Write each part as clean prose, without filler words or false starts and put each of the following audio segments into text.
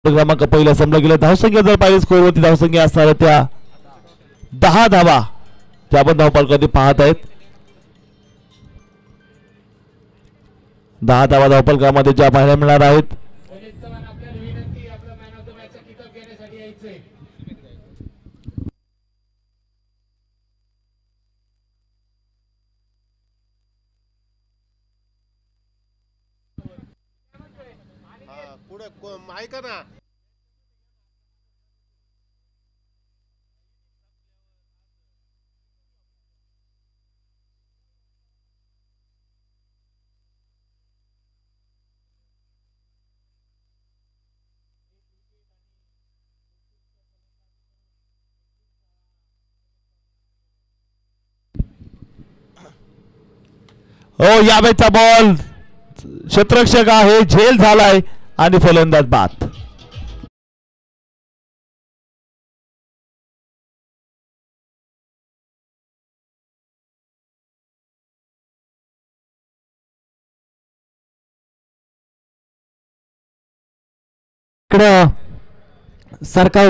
क्रमांक पहिला समजा गेला धावसंख्या जर पाहिजे स्कोरवरती धावसंख्या असणार त्या 10 धावा त्या आपण धावपळामध्ये पाहत आहेत. 10 धावा धावपळामध्ये ज्या पाहायला मिळणार आहेत. ऐका ना हो यावेळेचा बॉल क्षेत्ररक्षक आहे झेल झालाय आणि फलंदाज बाद. इकडे सरकार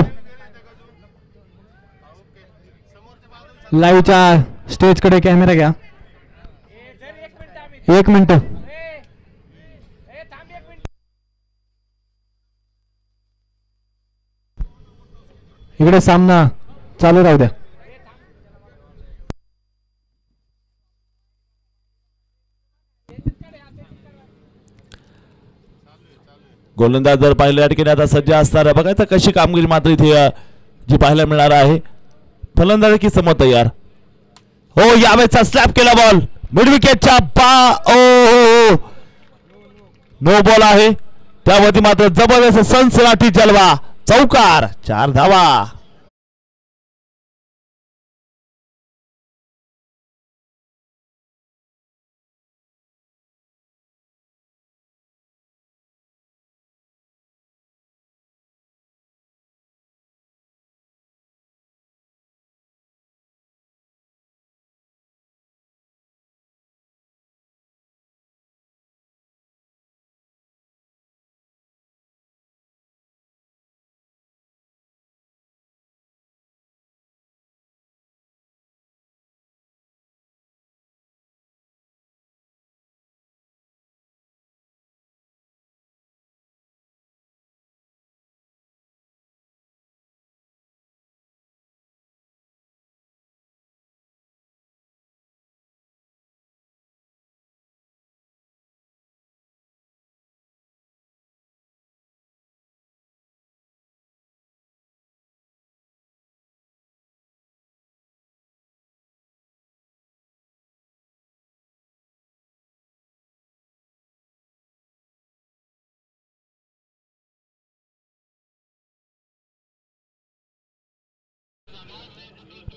लाईव्हच्या स्टेज कडे कॅमेरा घ्या. 1 मिनिट. इकडे सामना चालू राहू द्या. गोलंदाज जर पाहिलं या ठिकाणी आता सज्ज असणार आहे. बघायचं कशी कामगिरी मात्र इथे जी पाहायला मिळणार आहे. फलंदाज की समोर तयार. हो यावेळेचा स्लॅप केला बॉल मिड विकेटच्या ओ नो बॉल आहे त्यावरती मात्र जबरदस्त सनसनाटी जलवा चौकार 4 धावा.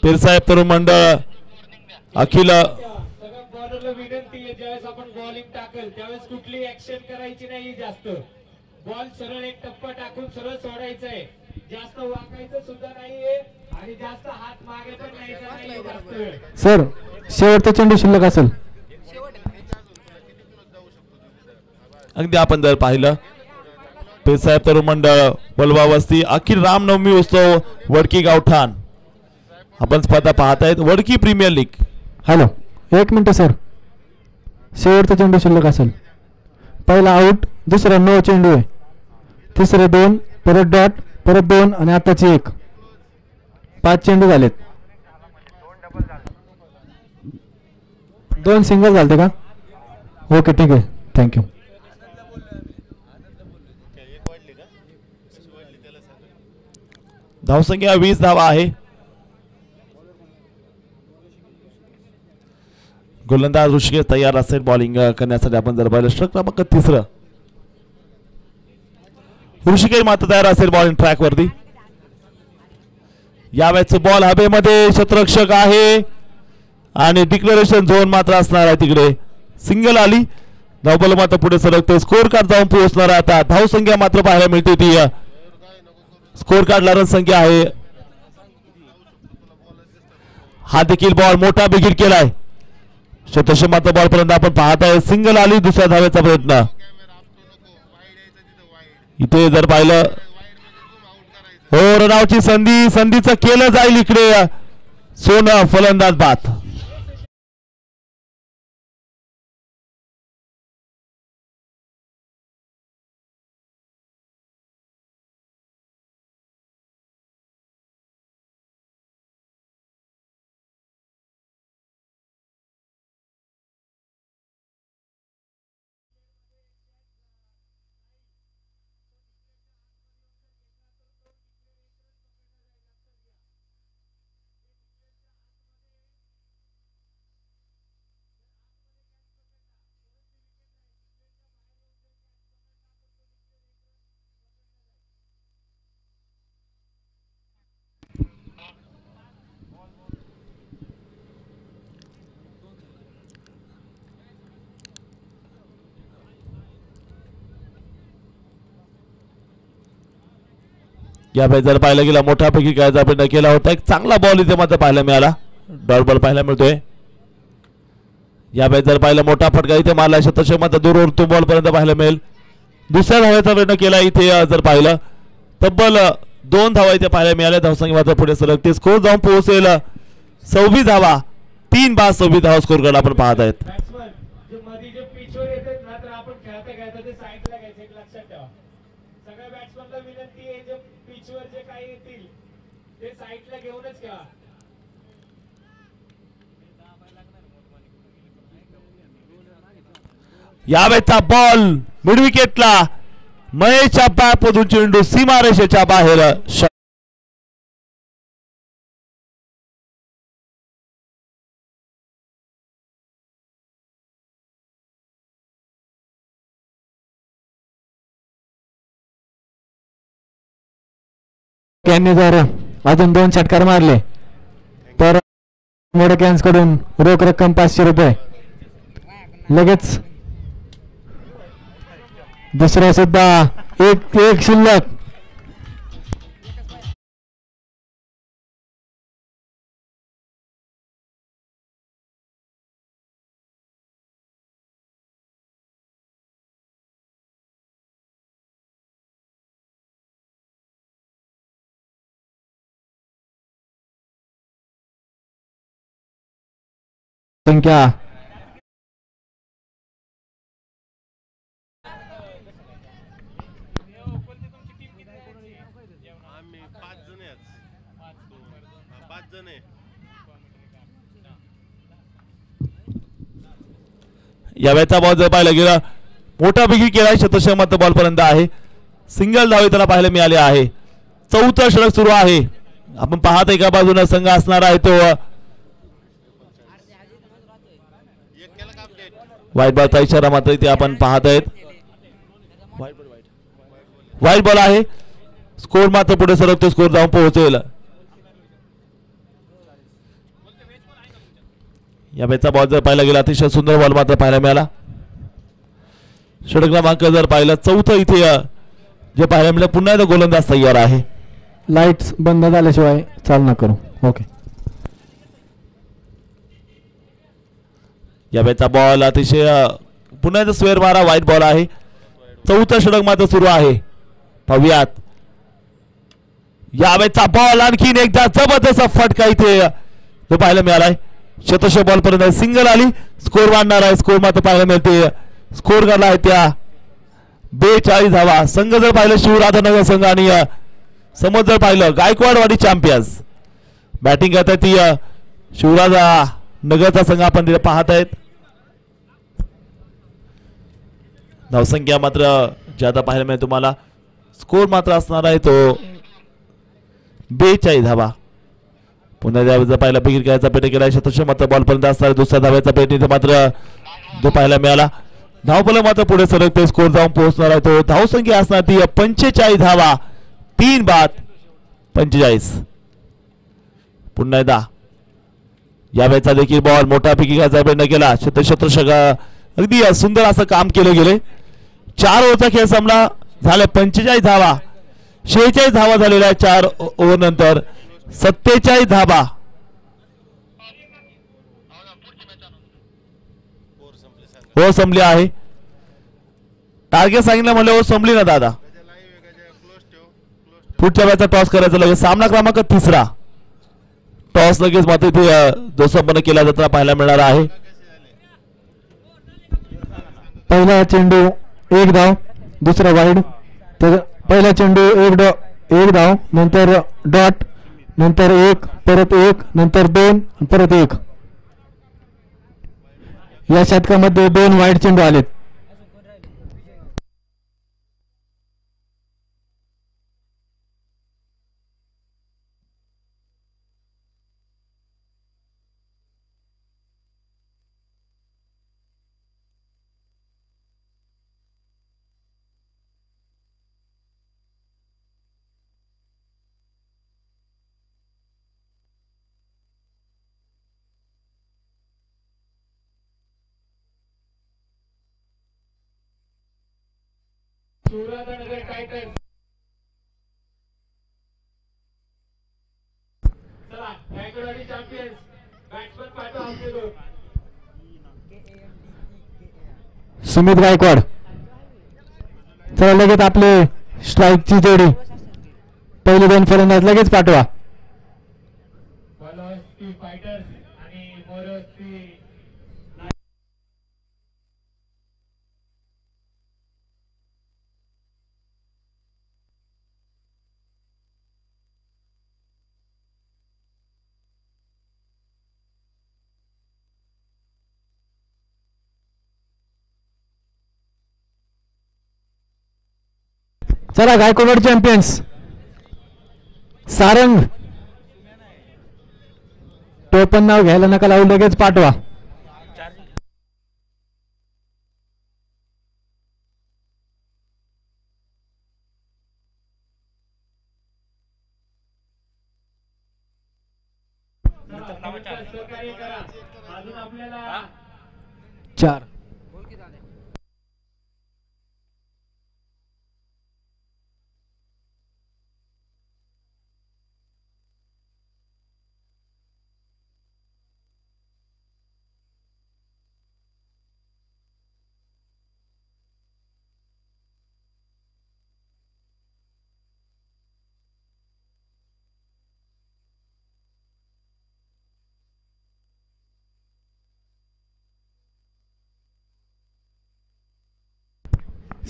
पीरसाहेब तरुण मंडळ अखिल विनंती आहे ज्यावेळेस आपण बॉलिंग टाकल त्यावेळेस कुठली ऍक्शन करायची नाही. जास्त बॉल सरळ एक टप्पा टाकून सरळ सोडायचा आहे. जास्त वाकायचं सुद्धा नाहीये आणि जास्त हात मागे पण न्यायचा नाही जास्त. सर शेवटचा चेंडू शिल्लक असेल. अगदी आपण जर पाहिलं पीरसाहेब तरुण मंडळ वलवा वस्ती अखिल रामनवमी उत्सव वडकी गावठाण आपण स्पर्धा पाहत आहेत. Wadki premier league. Hello 1 minute sir. शेवटचा चेंडू शिल्लक असेल. पहिला आउट दुसरा नो चेंडू आहे. तिसरे 2 परत डॉट परत 2 आणि आताची 1 5 चेंडू झालेत. 2 सिंगल झालते का? ओके ठीक आहे थँक्यू. धावसंख्या 20 धावा आहे. गोलंदाज ऋषिकेश तयार असेल बॉलिंग करण्यासाठी. आपण जर पाहिलं स्ट्रोक क्रमांक 3 ऋषिकेश मात्र तयार असेल बॉलिंग ट्रॅक वरती. यावेळेचं बॉल हवेमध्ये क्षेत्ररक्षक आहे आणि डिक्लेरेशन झोन मात्र असणार आहे. तिकडे सिंगल आली धावबल मात्र पुढे सरकते. स्कोर कार्ड जाऊन पोहोचणार आहे. आता धावसंख्या मात्र पाहायला मिळते ती स्कोर कार्डला रन संख्या आहे. हा देखील बॉल मोठा बिगिट केलाय. शतश मात्र बॉल पर्यंत आपण पाहत आहे. सिंगल आली दुसऱ्या धावेचा प्रयत्न. इथे जर पाहिलं हो रनावची संधीचं केलं जाईल इकडे सोनं फलंदाज बाद. यावेळी जर पाहायला गेला मोठ्यापैकी काय प्रयत्न केला होता. एक चांगला बॉल इथे मात्र पाहायला मिळाला. डॉट बॉल पाहायला मिळतोय. यावेळी जर पाहिलं मोठा फटका इथे मारला शतशः मात्र दूरवर तो बॉल पर्यंत पाहायला मिळेल. दुसऱ्या धावेचा प्रयत्न केला इथे जर पाहिलं तब्बल 2 धावा इथे पाहायला मिळाल्या. धावसंख्या मात्र पुढे सरकते. स्कोर जाऊन पोहोचेल 26 धावा. 3 बाद 26 धावा स्कोर कडे आपण पाहत आहेत. यावेळेचा बॉल मिड विकेटला महेशच्या बॅटमधून चेंडू सीमारेषेच्या बाहेर. त्यांनी जर अजून 2 षटकार मारले तर मोडक्यांस कडून रोख रक्कम 500 रुपये. लगेच दुसरा सुद्धा एक शिल्लक. संख्या यावेळेचा बॉल जर पाहायला गेला मोठा बिगी केला. शतशः मात्र बॉल पर्यंत आहे. सिंगल धावे त्याला पाहायला मिळाले आहे. 4था षटक सुरू आहे. आपण पाहत एका बाजूने संघ असणार आहे तो व्हाईट बॉलचा इशारा मात्र इथे आपण पाहत आहेत. व्हाईट बॉल आहे. स्कोर मात्र पुढे सरकतो. स्कोर जाऊन पोहोचेल. यावेळेचा बॉल जर पाहायला गेला अतिशय सुंदर बॉल मात्र पाहायला मिळाला. षटक क्रमांक जर पाहिलं 4थं इथे जे पाहायला मिळालं. पुन्हा एकदा गोलंदाज तयार आहे. लाईट्स बंद झाल्याशिवाय चालना करू. ओके. यावेळेचा बॉल अतिशय पुन्हा एकदा स्क्वेअर मारा. व्हाईट बॉल आहे. 4थं षटक मात्र सुरू आहे. पाहूयात यावेळेचा बॉल आणखीन एकदा जबरदस्त फटका इथे जो पाहायला मिळालाय. शतशः बॉल पर्यंत सिंगल आली. स्कोर वाढणार आहे. स्कोर मात्र पाहायला मिळते. स्कोर करला आहे त्या 42 धावा. संघ जर पाहिलं शिवराधानगर संघ आणि समोर जर पाहिलं गायकवाडवाडी चॅम्पियन्स बॅटिंग करत आहे ती शिवराजा नगरचा संघ आपण तिथे पाहत आहेत. धावसंख्या मात्र ज्यादा पाहायला मिळेल तुम्हाला. स्कोर मात्र असणार आहे तो 42 धावा. पुन्हा त्यावेळेचा पाहिला बिगिर करायचा पेटी केला. शतशः मात्र बॉल पर्यंत असणार. दुसऱ्या धाव्याचा पेटी मात्र जो पाहायला मिळाला. धावफलक मात्र पुढे सरकते. स्कोर जाऊन पोहोचणार आहे तो. धावसंख्या असणार ती 45 धावा. 3 बाद 45. पुन्हा एकदा यावेळेचा देखील बॉल मोठा पिकी घ्यायचा प्रयत्न केला. शतशः अगदी सुंदर असं काम केलं गेले. 4 ओव्हरचा खेळ संपला. झाल्या 45 धावा. 46 धावा झालेल्या 4 ओव्हर नंतर. 47 धावा. हो संपली आहे. टार्गेट सांगितलं म्हणलं हो संपली ना दादा. पुढच्या बॅचचा टॉस करायचा लगेच. सामना क्रमांक 3. टॉस लगेच मात्र इथे जो संपन्न केला जाताना पाहायला मिळणार आहे. पहिला चेंडू 1 धाव, दुसरा वाईड. तर पहिला चेंडू 1 धाव, नंतर डॉट, नंतर 1, परत 1, नंतर 2, परत 1. या षटकामध्ये 2 वाईड चेंडू आलेत. सुरानगर टायटन्स. चला गायकवाडी चॅम्पियन्स. बॅट्समन पाठवा आपले दोन. सुमित गायकवाड. चला लगेच आपले स्ट्राईकची जोडी. पहिले 2 फलंदाज लगेच पाठवा. बलवस्ती फायटर्स आणि मोरवस्ती. चला गायकवाड चॅम्पियन्स. सारंग. टोपण नाव घ्यायला नका लावू, लगेच पाठवा. सहकार्य करा. अजून आपल्याला 4.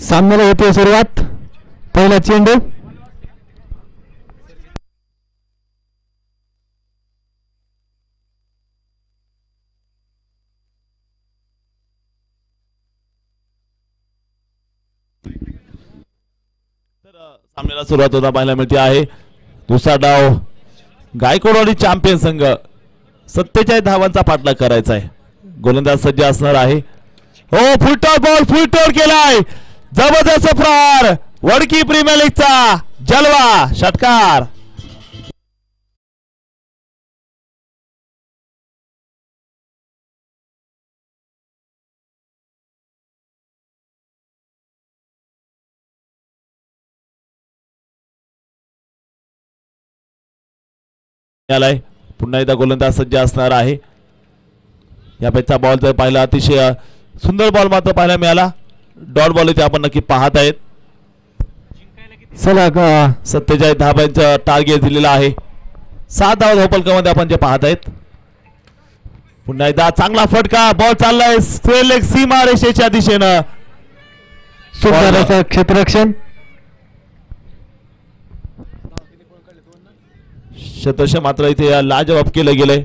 सामन्याला होते सुरुवात. पहिला चेंडू. सामन्याला सुरुवात होता पाहायला मिळते आहे. दुसरा डाव गायकवाड चॅम्पियन संघ 47 धावांचा पाठलाग करायचा आहे. गोलंदाज सज्ज असणार आहे. हो, फुलटॉस बॉल, फुलटॉस केलाय. जबरदस्त प्रहार. वडकी प्रीमियर लीगचा जलवा षटकार. पुन्हा एकदा गोलंदाज सज्ज असणार आहे. या पेचचा बॉल जर पाहिला अतिशय सुंदर बॉल मात्र पाहायला मिळाला. डॉट बॉल इथे आपण नक्की पाहत आहेत. 47 धावांचं टार्गेट दिलेलं आहे. 7 धावा धावपलकामध्ये आपण जे पाहत आहेत. पुन्हा एकदा चांगला फटका. बॉल चाललाय स्ट्रेट सीमा रेषेच्या दिशेनं. सुंदर असं क्षेत्ररक्षण. शतश मात्र इथे लाजवाब केलं गेलंय.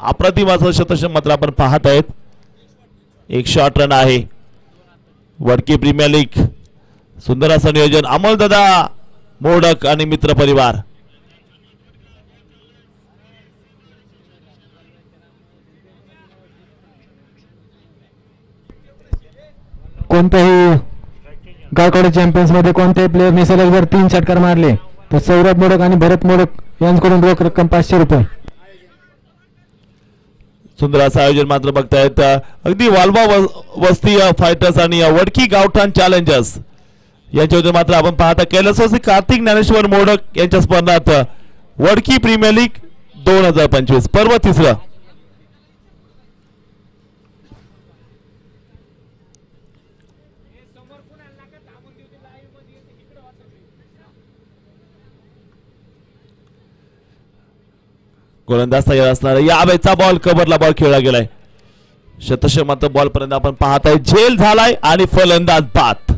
अप्रतिम असं शतश मात्र आपण पाहत आहेत. 108 रन आहे. Wadki premier league. सुंदर असं नियोजन. अमोलदादा मोडक आणि मित्र परिवार. कोणत्याही गायकवाड चॅम्पियन्स मध्ये कोणत्याही प्लेअरने सलग जर 3 षटकार मारले तर सौरभ मोडक आणि भरत मोडक यांच्याकडून रोख रक्कम 500 रुपये. सुंदर असं आयोजन मात्र बघतायत. अगदी वाल्वा वस्ती फायटर्स आणि वडकी गावठाण चॅलेंजर्स यांच्यावर मात्र आपण पाहता. कैलासवासी कार्तिक ज्ञानेश्वर मोडक यांच्या स्पर्धात वडकी प्रीमियर लीग 2025 पर्व 3. गोलंदाज तयार असणार यावेळेचा बॉल कव्हरला बॉल खेळला गेलाय. शतश मात्र बॉल पर्यंत आपण पाहताय झेल झालाय आणि फलंदाज बाद.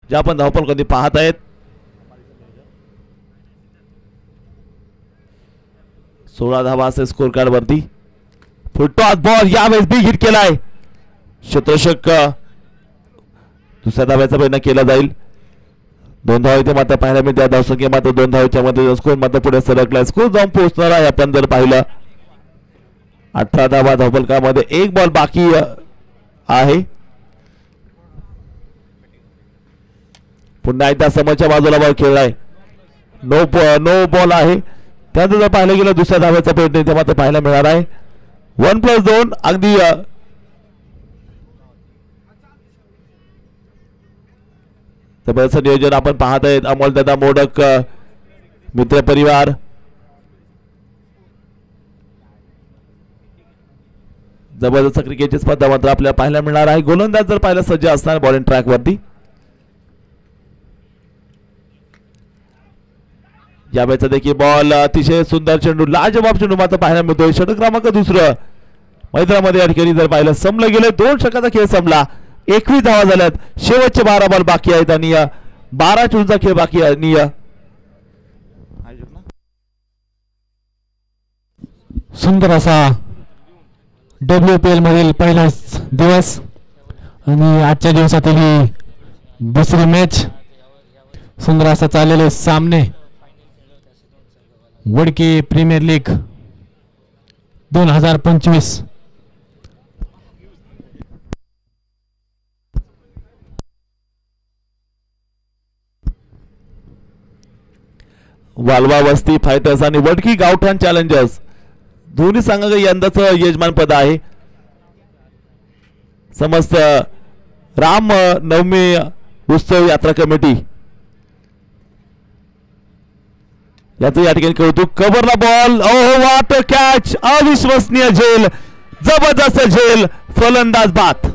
ज्या आपण धावपल कधी पाहत आहेत. सोळा धावा असे स्कोर कार्ड वरती. फुटटॉस बॉल यावेळेस बिग हिट केलाय. क्षेत्ररक्षक दुसऱ्या धाव्याचा प्रयत्न केला जाईल. 2 धावा इथे मात्र पाहायला मिळते. धावसंख्या मात्र 2 धावेच्या मध्ये स्कोर मात्र पुढे सरकलाय. स्कोर जाऊन पोहोचणार आहे आपण जर पाहिलं. 18 धावा धावफलकामध्ये 1 बॉल बाकी आहे. पुन्हा एकदा समोरच्या बाजूला बॉल खेळलाय. नो बॉल आहे. त्यानंतर जर पाहिलं गेलं दुसऱ्या धाव्याचा प्रयत्न इथे मात्र पाहायला मिळणार आहे. 1+2 अगदी जबरदस्त नियोजन आपण पाहत आहेत. अमोलदादा मोडक मित्र परिवार जबरदस्त क्रिकेटची स्पर्धा मात्र आपल्याला पाहायला मिळणार आहे. गोलंदाज जर पाहिलं सज्ज असणार बॉलिंग ट्रॅक वरती. यावेळेचा देखील बॉल अतिशय सुंदर चेंडू लाजवाब चेंडू मात्र पाहायला मिळतोय. षटक क्रमांक 2 मैदानामध्ये या ठिकाणी जर पाहिलं संपलं गेलं. 2 षटकाचा खेळ संपला. 21 धावा झाल्यात. शेवटचे 12 बॉल बाकी आहेत आणि 12 चेंडूचा खेळ बाकी आहे. सुंदर असा WPL मधील पहिलाच दिवस आणि आजच्या दिवसातील ही दुसरी मॅच. सुंदर असा चाललेले सामने. Wadki premier league 2025. वालवा वस्ती फायटर्स आणि वडकी गावठाण चॅलेंजर्स दोन्ही संघाचं यंदाचं यजमान पद आहे. समस्त राम नवमी उत्सव यात्रा कमिटी याचं या ठिकाणी कौतुक. कव्हरला ball. Oh what a catch. अविश्वसनीय झेल. जबरदस्त झेल. फलंदाज बाद.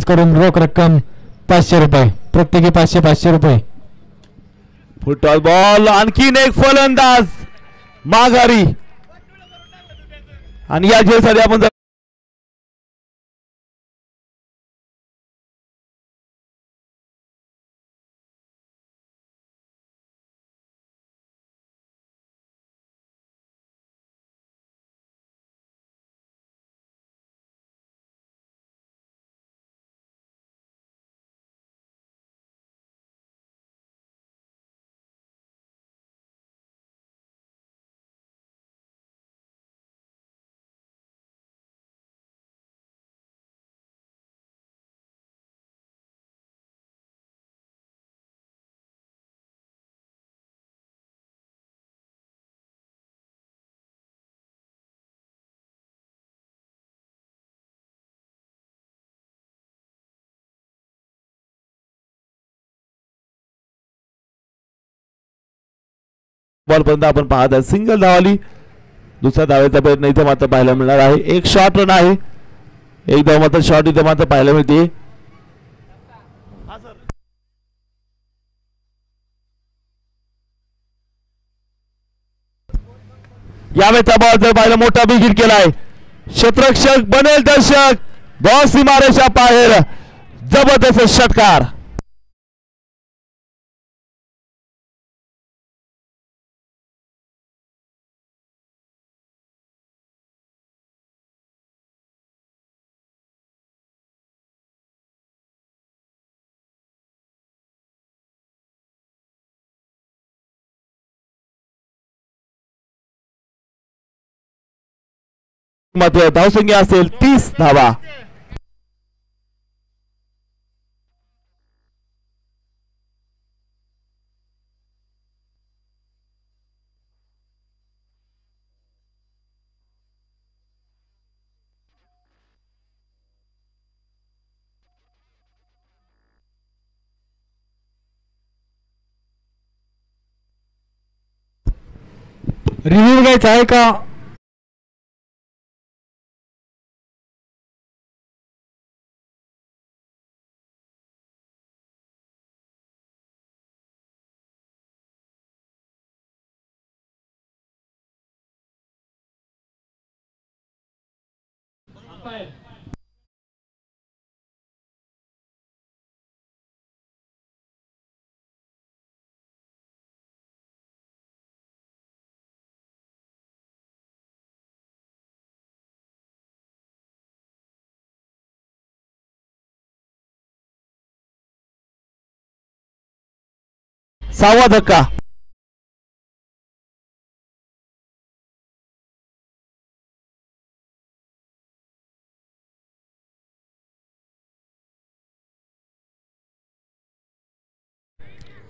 कडून रोख रक्कम 500 रुपये. प्रत्येकी 500 रुपये. Football ball. आणखीन एक फलंदाज माघारी आणि या झेलसाठी आपण बॉल पर्यंत आपण पाहत आहे. सिंगल धावाली. दुसऱ्या धावेचा प्रयत्न इथे मात्र पाहायला मिळणार आहे. एक शॉर्ट रन आहे. एक धाव मात्र शॉर्ट इथे मात्र पाहायला मिळते. यावेळेचा बॉल जर पाहिलं मोठा बिग हिट केलाय. क्षेत्ररक्षक बनेल दर्शक. बॉल सीमारेषा बाहेर. जबरदस्त षटकार. मात्र धावसंख्या असेल 30 धावा. रिव्ह्यू घ्यायचा आहे का? अंपायर सहावा धक्का.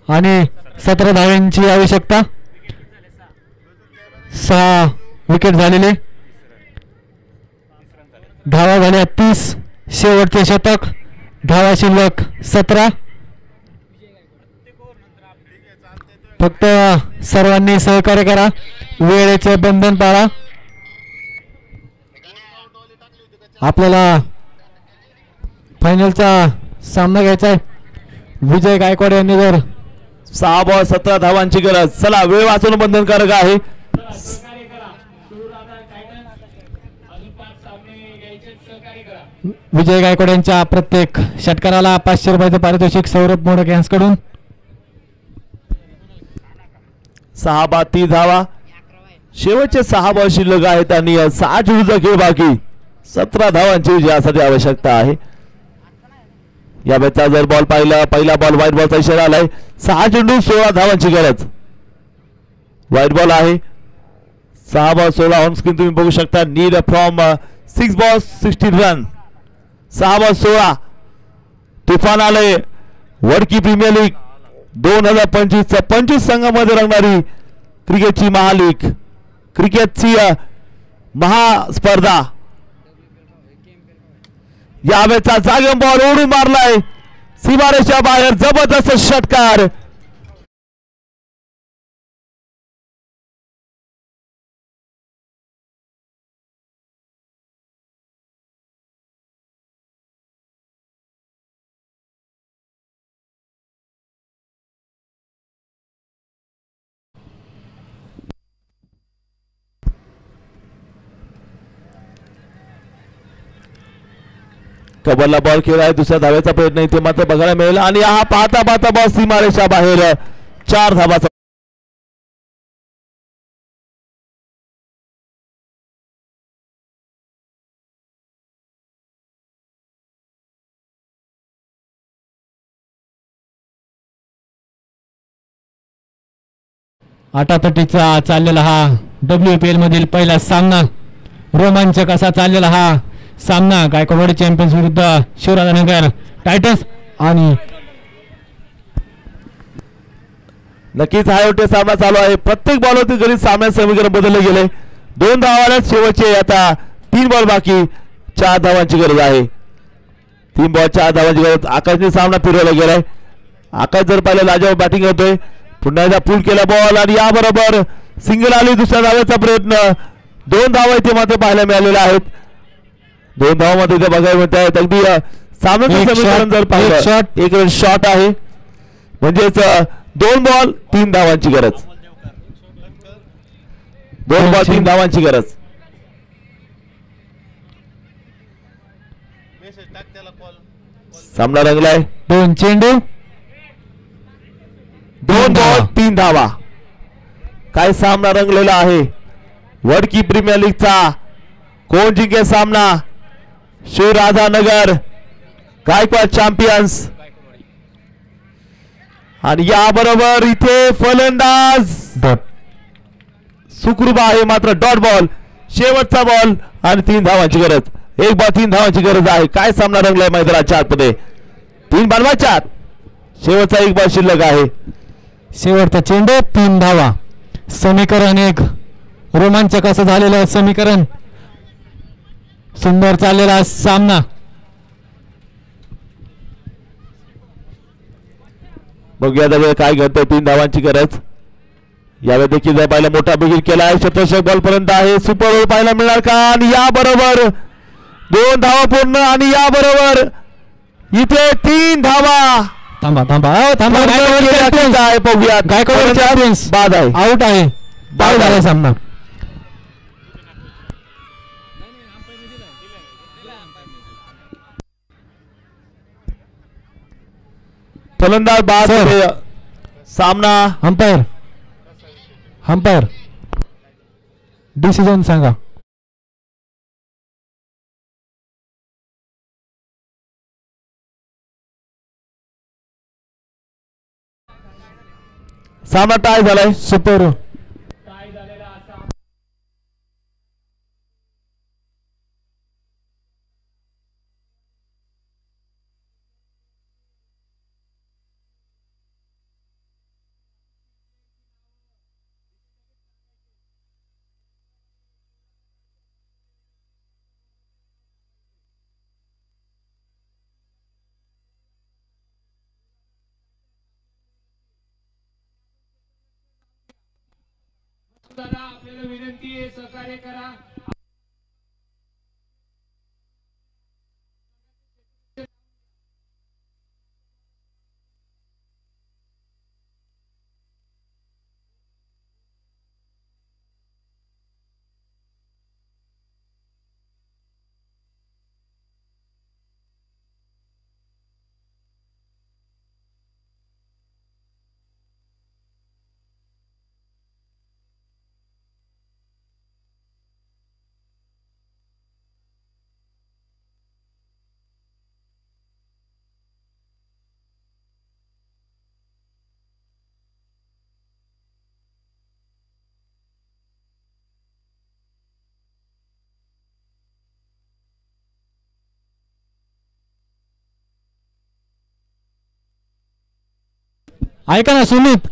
आणि 17 धावांची आवश्यकता. 6 विकेट झालेले. धावा झाल्या 30. शेवटचे षटक. धावा शिल्लक 17. फक्त सर्वांनी सहकार्य करा. वेळेचे बंधन पाळा. आपल्याला फायनलचा सामना घ्यायचा आहे. विजय गायकवाड यांनी जर 6 बॉल 17 धावांची गरज. चला वेळ वाचवणं बंधनकारक आहे. सहकार्य करा. शिवराजा टायटन्स अजून 5 सामने घ्यायचे, सहकार्य करा. विजय गायकवाड यांच्या प्रत्येक षटकाराला 500 रुपयाचं पारितोषिक सौरभ मोडक यांच्याकडून. 6 बाद 30 धावा. शेवटचे 6 बॉल शिल्लक आहेत आणि 6 चेंडूचा खेळ बाकी. 17 धावांची विजयासाठी आवश्यकता आहे. या मॅचचा जर बॉल पाहिला, पहिला बॉल व्हाईट बॉलचा इशारा आलाय. 6 चेंडू 16 धावांची गरज. व्हाईट बॉल आहे. 6 बॉल 16 ऑन स्क्रीन तुम्ही बघू शकता. Need from 6 balls 16 run. 6 ball 16. तुफान आलंय. वडकी प्रीमियर लीग 2025 25 संघामध्ये रंगणारी क्रिकेटची महालीग, क्रिकेटची महास्पर्धा. या मॅचचा जागेम बॉल ओढून मारलाय सीमारेषा बाहेर. जबरदस्त षटकार. कबलला बॉल खेळाय. दुसऱ्या धावेचा प्रयत्न इथे मात्र बघायला मिळेल आणि हा पाहता पाहता बॉल सीमारेषा बाहेर. 4 धावाचा. आटातटीचा चाललेला हा WPL मधील पहिला सामना. रोमांचक असा चाललेला हा सामना. गायकवाड चॅम्पियन्स विरुद्ध शिवराजनगर टायटन्स. आणि नक्कीच हा योग्य सामना चालू आहे. प्रत्येक बॉलवरती गणित सामन्यात समीकरण बदलले गेले. 2 धावा शेवटचे. आता 3 बॉल बाकी. 4 धावांची गरज आहे. 3 बॉल 4 धावांची गरज. आकाशने सामना फिरवला गेलाय. आकाश जर पाहिलं लाजवाब बॅटिंग करतोय. पुन्हा एकदा पुल केला बॉल आणि याबरोबर सिंगल आली. दुसऱ्या धाव्याचा प्रयत्न. 2 धावा इथे मात्र पाहायला मिळालेल्या आहेत. 2 धावामध्ये इथे बघायला मिळत आहेत. अगदी सामन्याचं समीकरण जर पाहिलं, एक रन शॉट आहे. म्हणजेच 2 बॉल 3 धावांची गरज. 2 बॉल 3 धावांची गरज. सामना रंगलाय. 2 चेंडू 2 बॉल 3 धावा. काय सामना रंगलेला आहे. वडकी प्रीमियर लीगचा कोण जिंकेल सामना. शिवराजानगर गायकवाड चॅम्पियन्स. आणि याबरोबर इथे फलंदाज सुखरूप आहे. मात्र डॉट बॉल शेवटचा बॉल आणि 3 धावांची गरज. 1 बॉल 3 धावांची गरज आहे. काय सामना रंगलाय मैदानाच्या आतमध्ये. 3 बनवायच्या. शेवटचा 1 बॉल शिल्लक आहे. शेवटचा चेंडू 3 धावा. समीकरण एक रोमांचक असं झालेलं समीकरण. सुंदर चाललेला सामना. बघूया काय घडतंय. 3 धावांची गरज. यावेळी देखील जर पाहिलं मोठा बिगीर केला आहे. शतशक बॉल पर्यंत आहे. सुपर ओव्हर पाहायला मिळणार का? आणि या बरोबर 2 धावा पूर्ण आणि या बरोबर इथे 3 धावा. थांबा थांबा थांबा आहे बघूया. गायकवाड चॅम्पियन्स बाद आहे. आउट आहे. बाद झाला सामना. फलंदाज बाद होते. सामना अंपायर डिसिजन सांगा. सामना टाय झालाय. सुपर. काय झालेला असा दादा आपल्याला विनंती आहे सहकार्य करा. ऐका ना सुमित